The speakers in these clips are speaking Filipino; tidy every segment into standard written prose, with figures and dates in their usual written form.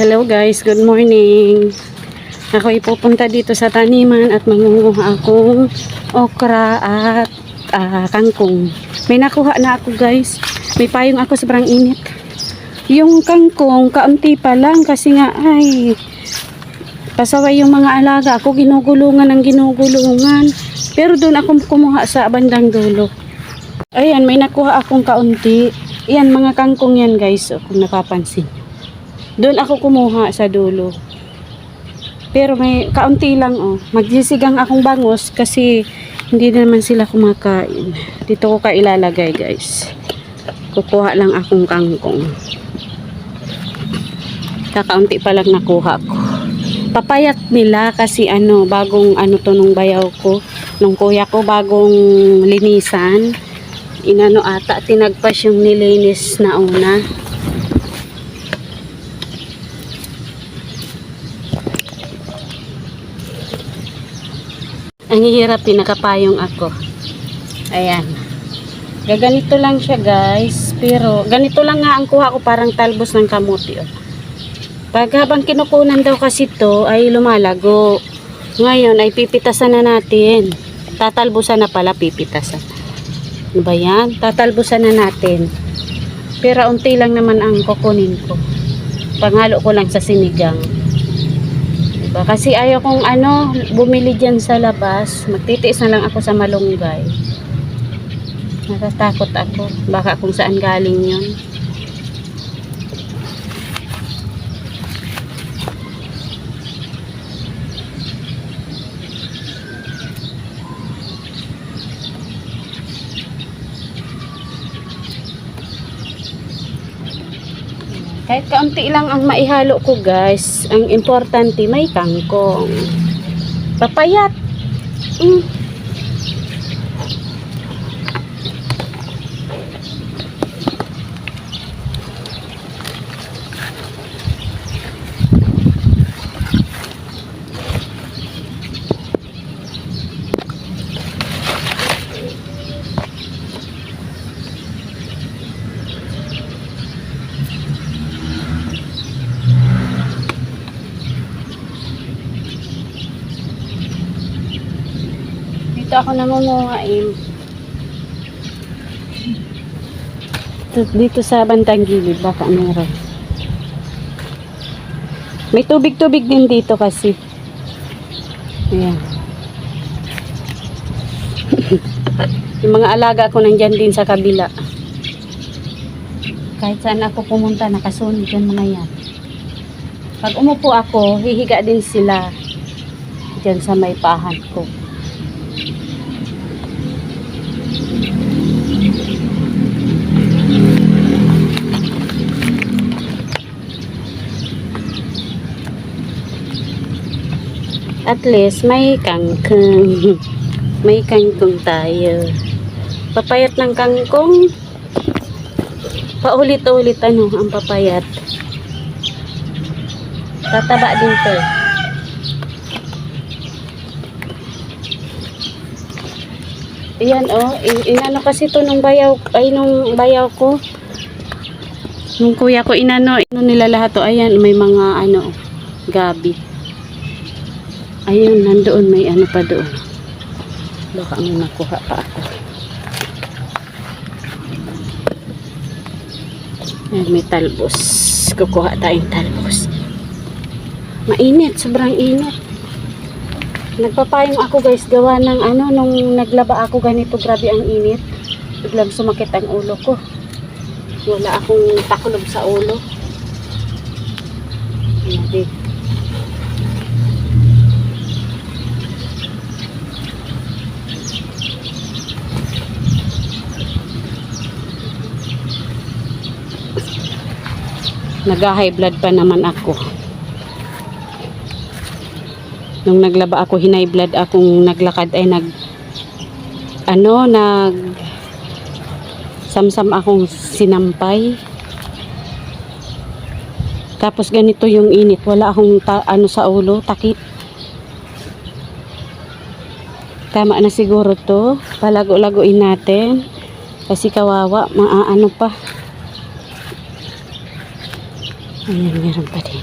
Hello guys, good morning. Ako ipupunta dito sa taniman at mangunguha akong okra at kangkong. May nakuha na ako guys. May payong ako, sobrang init. Yung kangkong, kaunti pa lang kasi nga ay pasaway yung mga alaga. Ako ginugulungan ng ginugulungan. Pero doon ako kumuha sa bandang dulo. Ayan, may nakuha akong kaunti. Yan, mga kangkong yan guys, kung napapansin. Doon ako kumuha sa dulo. Pero may kaunti lang Magsisigang akong bangos kasi hindi naman sila kumakain. Dito ko kailalagay guys. Kukuha lang akong kangkong. Kakaunti pa lang nakuha ko. Papayat nila kasi bagong to nung bayaw ko. Nung kuya ko bagong linisan. Ata tinagpas yung nilinis na una. Ang hirap, pinakapayong ako. Ayan. Gaganito lang siya guys. Pero ganito lang nga ang kuha ko, parang talbos ng kamuti. Pag habang kinukunan daw kasi to ay lumalago. Ngayon ay pipitasan na natin. Tatalbusan na pala, pipitasan. Ano ba yan? Tatalbusan na natin. Pero unti lang naman ang kukunin ko. Panghalo ko lang sa sinigang. Kasi ayaw kong bumili dyan sa labas. Magtitiis na lang ako sa malunggay. Natatakot ako. Baka kung saan galing yun. Kahit kaunti lang ang maihalo ko guys. Ang importante may kangkong. Papayat. Dito ako nangunguhain. Dito sa bandang gilid baka meron. May tubig-tubig din dito kasi. Ayan. Yung mga alaga ko nandyan din sa kabila. Kahit saan ako pumunta, nakasunod yung mga yan. Pag umupo ako, hihiga din sila dyan sa may pahan ko. At least may kangkong. May kangkong tayo. Papayat ng kangkong. Paulit-ulit ang papayat. Tataba din to. Ayan inano kasi to nung bayaw ko. Nung kuya ko nila lahat to. Ayan may mga gabi. Ayun, nandoon may pa doon. Baka may makuha pa ako. Ayan, may talbos. Kukuha tayong talbos. Mainit, sobrang init. Nagpapayong ako guys, gawa ng nung naglaba ako ganito, grabe ang init. Biglang sumakit ang ulo ko. Wala akong takulob sa ulo. Ayan, nag-high blood pa naman ako. Nung naglaba ako, hinay blood akong naglakad ay samsam akong sinampay. Tapos ganito yung init, wala akong sa ulo, takip. Tama na siguro to. Palago-laguin natin kasi kawawa, maano pa. Ayan, meron pa din.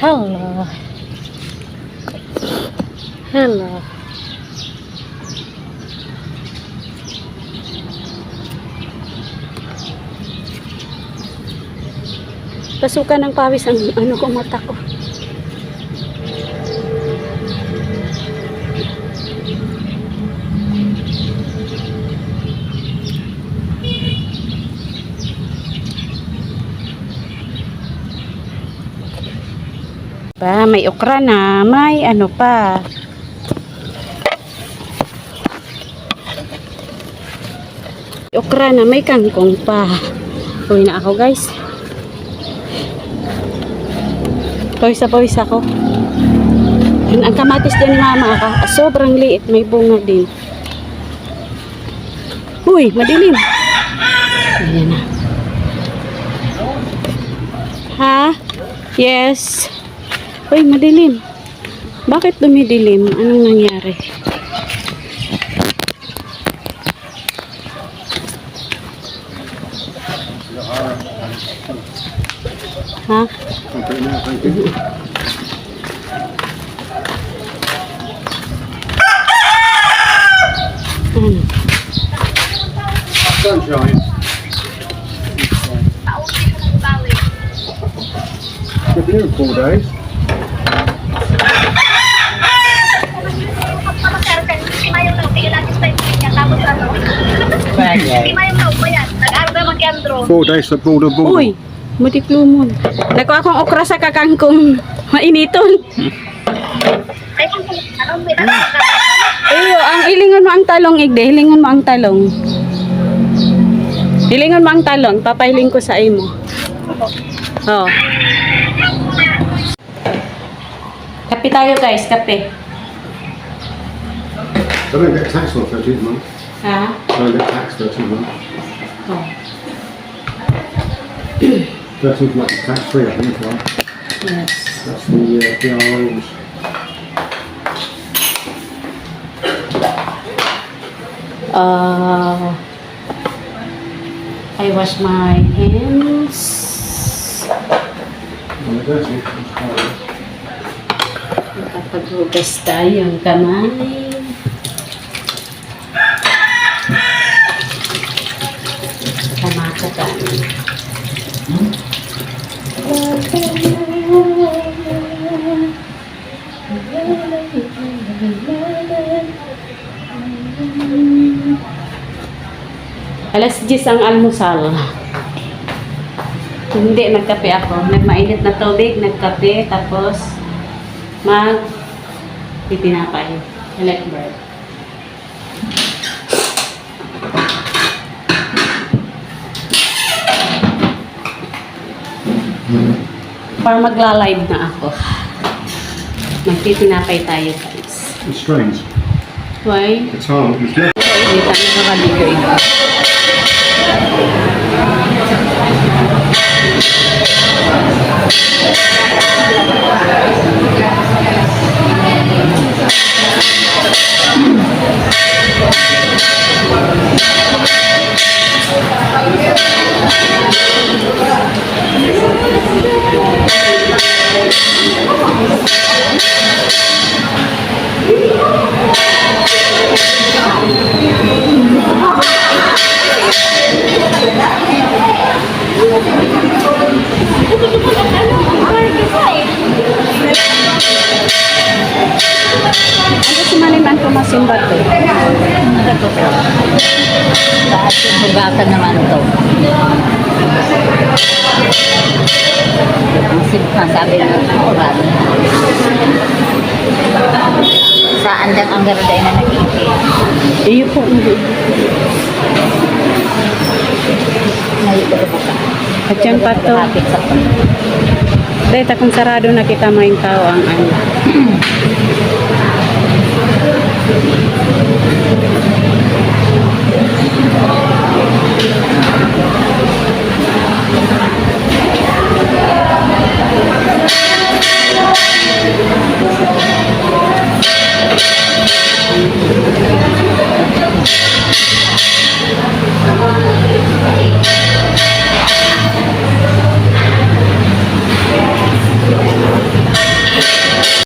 Hello. Hello. Pasukan ng pawis ang ano ko, mata ko. May okra na, may ano pa. Okra na, may kangkong pa. Uwi na ako, guys. Pawis ako. Ang kamatis din ni mama ka, sobrang liit, may bunga din. Uy, madilim. Ayan na. Ha? Yes. Uy, madilim. Bakit dumidilim? Anong nangyari? Ha? Sunshine. We've been here 4 days. Bagay. 4 days sa border. Uy, matiklumon. Nako akong okra sa kakangkong. Mainiton. Iyo, ang ilingon mo ang talong, Igde. Hilingon mo ang talong. Hilingon mo ang talong. Papahiling ko sa imo. Oh. Kape tayo, guys. Kape. I don't get taxed on 13th month. Ha? I don't get taxed 13th month. Oh. 13th month is tax free, I think, right? Yes. That's the ROs. I wash my hands. And the dirty, it's fine. Nakapaghugas tayo ang kamay. Kamata tayo. Alas 10 ang almusal. Hindi, nagkape ako. Nagmainit na tubig, nagkape, tapos pipinapay. Like bread. Para magla-live na ako. Magpipinapay tayo, guys. It's strange. Why? It's hard. It's just Hindi tayo nakaligoy. Ano si Maniman ko masimba to? Ito po. Lahat yung hugatan naman to. Ang sabi ng oral. Saan lang ang garaday na nag-iipin? Iyo po. Nalito ko ka. At yan pa to. Kapit sa pa. Dahil kung sarado nakita mo yung tao ang ano.